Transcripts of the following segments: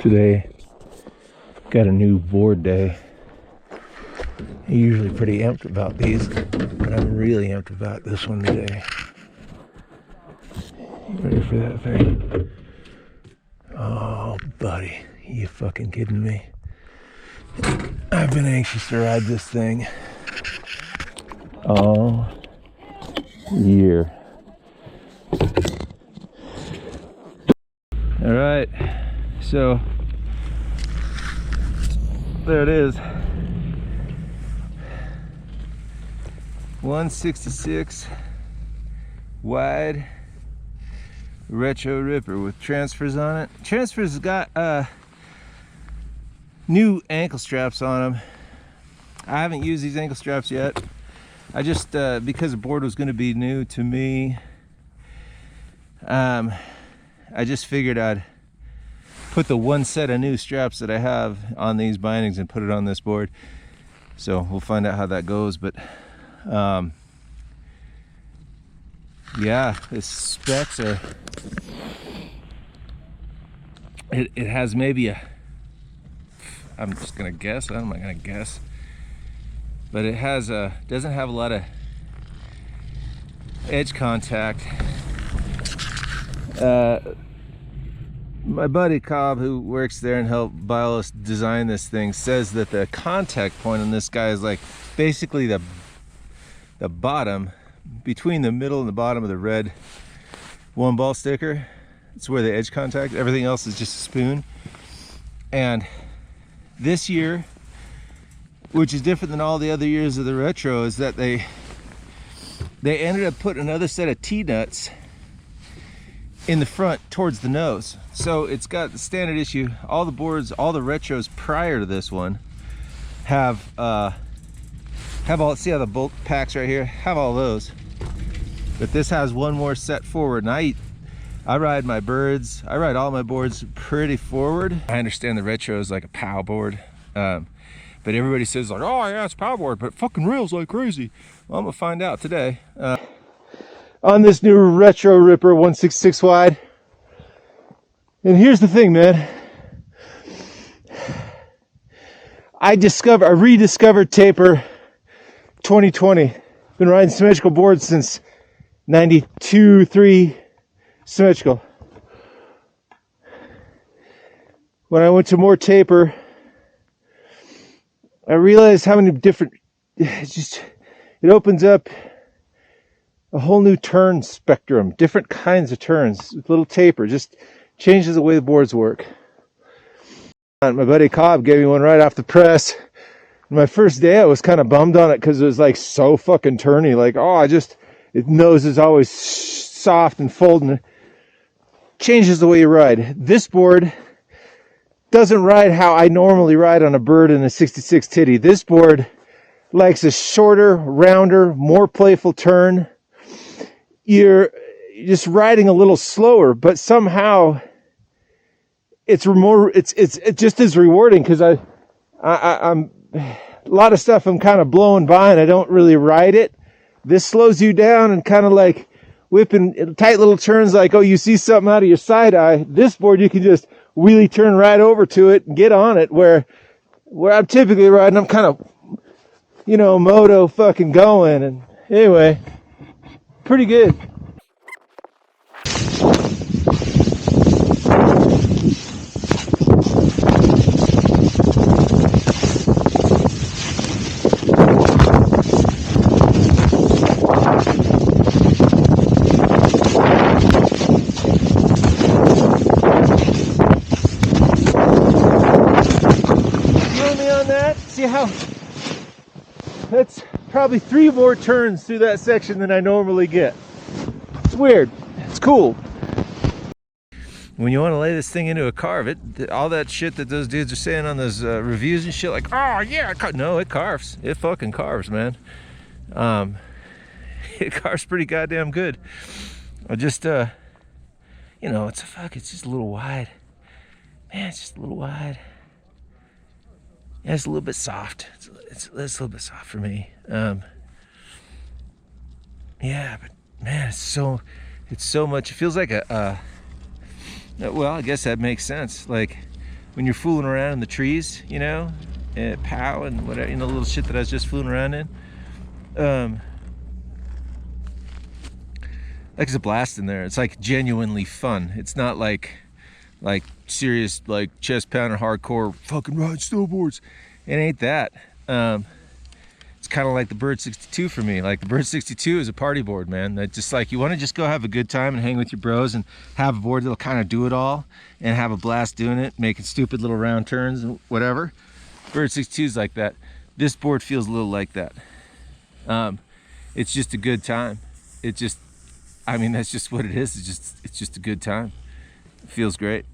Today, got a new board day. I'm usually pretty amped about these, but I'm really amped about this one today. You ready for that thing? Oh, buddy, you fucking kidding me? I've been anxious to ride this thing all year. All right, so there it is. 166 wide retro ripper with transfers on it. Transfers got new ankle straps on them. I haven't used these ankle straps yet. I just because the board was going to be new to me, I just figured I'd put the one set of new straps that I have on these bindings and put it on this board. So we'll find out how that goes, but yeah, the specs are, it has maybe a, I'm just gonna guess, I'm not gonna guess, but it has a, doesn't have a lot of edge contact. My buddy Cobb, who works there and helped Bios design this thing, says that the contact point on this guy is like basically the bottom, between the middle and the bottom of the red Oneball sticker. It's where the edge contact, everything else is just a spoon. And this year, which is different than all the other years of the retro, is that they ended up putting another set of T-nuts in the front towards the nose. So it's got the standard issue. All the boards, all the retros prior to this one have all, see how the bolt packs right here, have all those, but this has one more set forward. And I ride my birds, I ride all my boards pretty forward. I understand the retro is like a POW board, but everybody says like, oh yeah, it's a POW board, but it fucking rails like crazy. Well, I'm gonna find out today. On this new retro ripper 166 wide. And here's the thing, man. I rediscovered taper 2020. Been riding symmetrical boards since 92, 3 symmetrical. When I went to more taper, I realized how many different, it opens up a whole new turn spectrum, different kinds of turns, little taper, just changes the way the boards work. My buddy Cobb gave me one right off the press. My first day I was kind of bummed on it because it was like so fucking turny, like, oh, it nose is always soft and folding. Changes the way you ride. This board doesn't ride how I normally ride on a bird in a 66 titty. This board likes a shorter, rounder, more playful turn. You're just riding a little slower, but somehow it's just as rewarding, because I'm a lot of stuff I'm kind of blowing by and I don't really ride it. This slows you down and kind of like whipping tight little turns, like, oh, you see something out of your side eye. This board you can just wheelie turn right over to it and get on it, where I'm typically riding, I'm kind of, moto fucking going. And anyway, pretty good. Feel me on that? See how that's probably 3 more turns through that section than I normally get. It's weird. It's cool. When you want to lay this thing into a carve, all that shit that those dudes are saying on those reviews and shit, like, oh yeah, no, it carves. It fucking carves, man. It carves pretty goddamn good. I just, it's just a little wide. Man, it's just a little wide. Yeah, it's a little bit soft. It's a little bit soft for me. Yeah, but man, it's so much. It feels like well, I guess that makes sense. Like when you're fooling around in the trees, you know, and POW and whatever, you know, the little shit that I was just fooling around in. Like, it's a blast in there. It's like genuinely fun. It's not like serious, like chest pounding hardcore fucking ride snowboards. It ain't that. It's kind of like the Bird 62 for me. Like, the Bird 62 is a party board, man. That just, like, you want to just go have a good time and hang with your bros and have a board that'll kind of do it all and have a blast doing it, making stupid little round turns and whatever. Bird 62 is like that. This board feels a little like that. It's just a good time. It just, I mean, that's just what it is. It's just a good time. It feels great.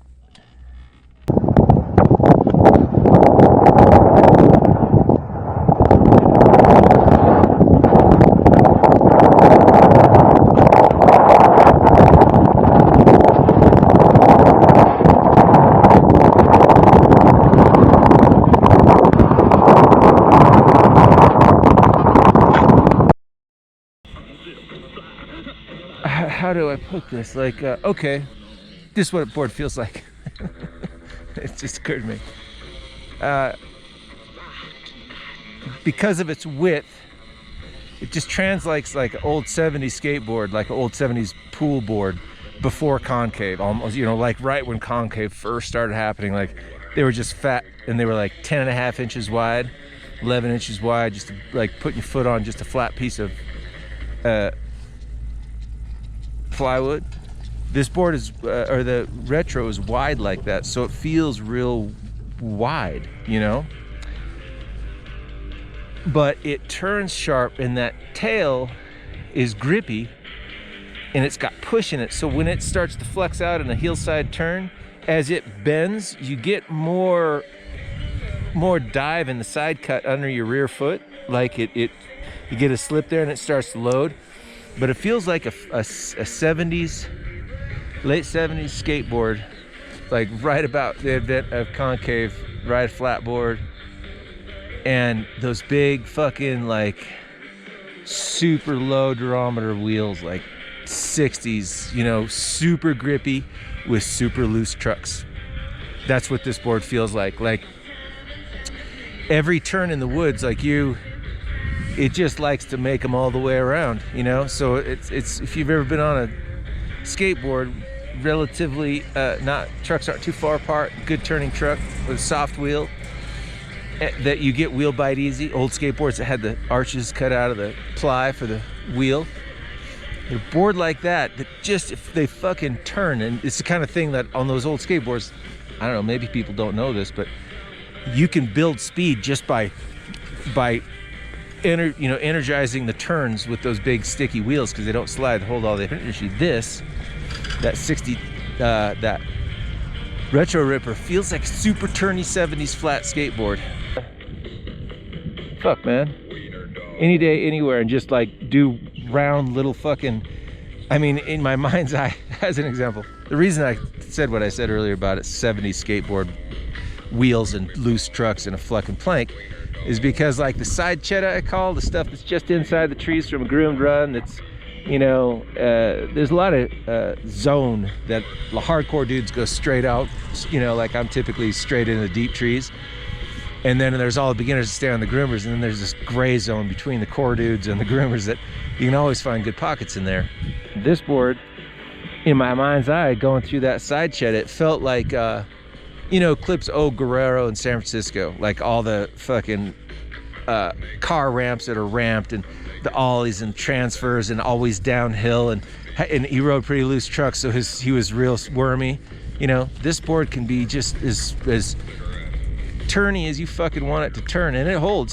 How do I put this? Like, okay, this is what a board feels like. It just occurred to me. Because of its width, it just translates like an old 70s skateboard, like an old 70s pool board before concave, almost, you know, like right when concave first started happening. Like, they were just fat and they were like 10.5 inches wide, 11 inches wide, just to, like, putting your foot on just a flat piece of plywood. This board is, or the retro is wide like that, so it feels real wide, you know? But it turns sharp and that tail is grippy and it's got push in it. So when it starts to flex out in a hillside turn, as it bends, you get more dive in the side cut under your rear foot. Like you get a slip there and it starts to load. But it feels like a 70s, late 70s skateboard, like right about the event of concave, ride flat board, and those big fucking like super low durometer wheels, like 60s, you know, super grippy with super loose trucks. That's what this board feels like. Like, every turn in the woods, like it just likes to make them all the way around, you know? So it's if you've ever been on a skateboard, relatively, trucks aren't too far apart, good turning truck with a soft wheel, that you get wheel bite easy. Old skateboards that had the arches cut out of the ply for the wheel. A board like that just, if they fucking turn, and it's the kind of thing that on those old skateboards, I don't know, maybe people don't know this, but you can build speed just by energizing the turns with those big sticky wheels, because they don't slide, hold all the energy. That retro ripper feels like a super turny 70s flat skateboard. Fuck, man, any day, anywhere, and just like do round little fucking, I mean, in my mind's eye, as an example, the reason I said what I said earlier about it, 70s skateboard wheels and loose trucks and a fucking plank, is because, like, the side cheddar I call, the stuff that's just inside the trees from a groomed run, that's, you know, there's a lot of zone that the hardcore dudes go straight out, you know, like I'm typically straight into the deep trees. And then there's all the beginners that stay on the groomers, and then there's this gray zone between the core dudes and the groomers that you can always find good pockets in there. This board, in my mind's eye, going through that side shed, it felt like, you know, Clip's Old Guerrero in San Francisco, like all the fucking car ramps that are ramped and the ollies and transfers and always downhill, and he rode pretty loose trucks, so he was real wormy. You know, this board can be just as turny as you fucking want it to turn, and it holds.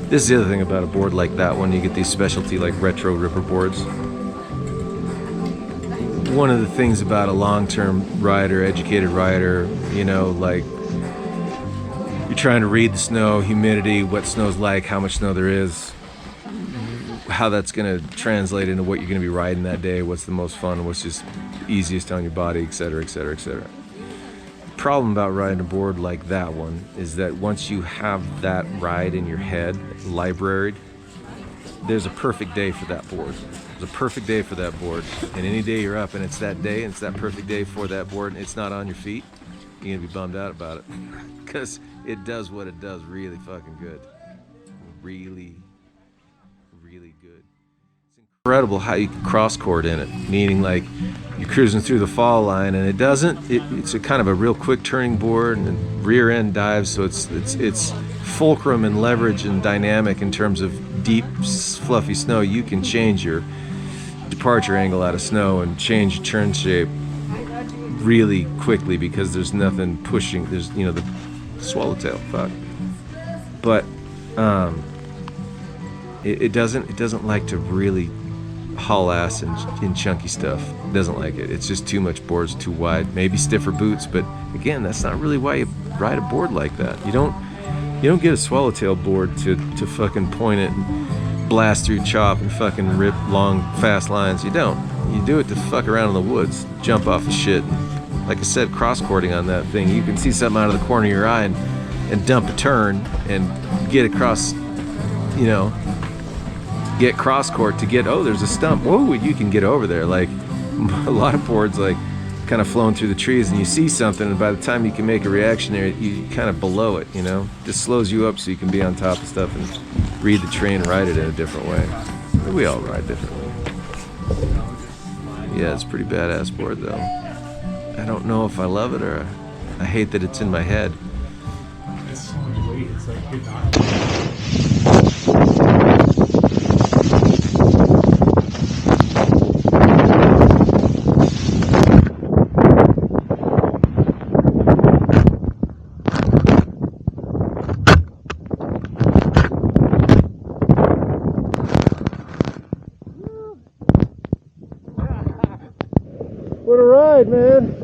This is the other thing about a board like that, when you get these specialty like retro ripper boards. One of the things about a long-term rider, educated rider, you know, like, you're trying to read the snow, humidity, what snow's like, how much snow there is, how that's going to translate into what you're going to be riding that day, what's the most fun, what's just easiest on your body, etc., etc., etc. problem about riding a board like that one is that once you have that ride in your head, libraried, there's a perfect day for that board. There's a perfect day for that board. And any day you're up and it's that day, and it's that perfect day for that board, and it's not on your feet, you're gonna be bummed out about it. Because it does what it does really fucking good. Really, really good. It's incredible how you can cross court in it, meaning like you're cruising through the fall line and it's a kind of a real quick turning board and rear end dives, so it's fulcrum and leverage and dynamic in terms of deep fluffy snow. You can change your departure angle out of snow and change your turn shape really quickly because there's nothing pushing. There's, you know, the swallowtail, fuck. But it doesn't like to really haul ass in chunky stuff. It doesn't like it. It's just too much boards, too wide. Maybe stiffer boots, but again, that's not really why you ride a board like that. You don't get a swallowtail board to fucking point it and blast through chop and fucking rip long fast lines. You don't. You do it to fuck around in the woods, jump off of shit. Like I said, cross-cording on that thing. You can see something out of the corner of your eye and dump a turn and get across, you know, get cross-court to get, oh, there's a stump. Whoa, you can get over there. Like, a lot of boards, like, kind of flowing through the trees, and you see something, and by the time you can make a reaction there, you kind of below it, you know? Just slows you up so you can be on top of stuff and read the terrain and ride it in a different way. We all ride differently. Yeah, it's a pretty badass board, though. I don't know if I love it or I hate that it's in my head. It's so much weight, it's like you're not. What a ride, man.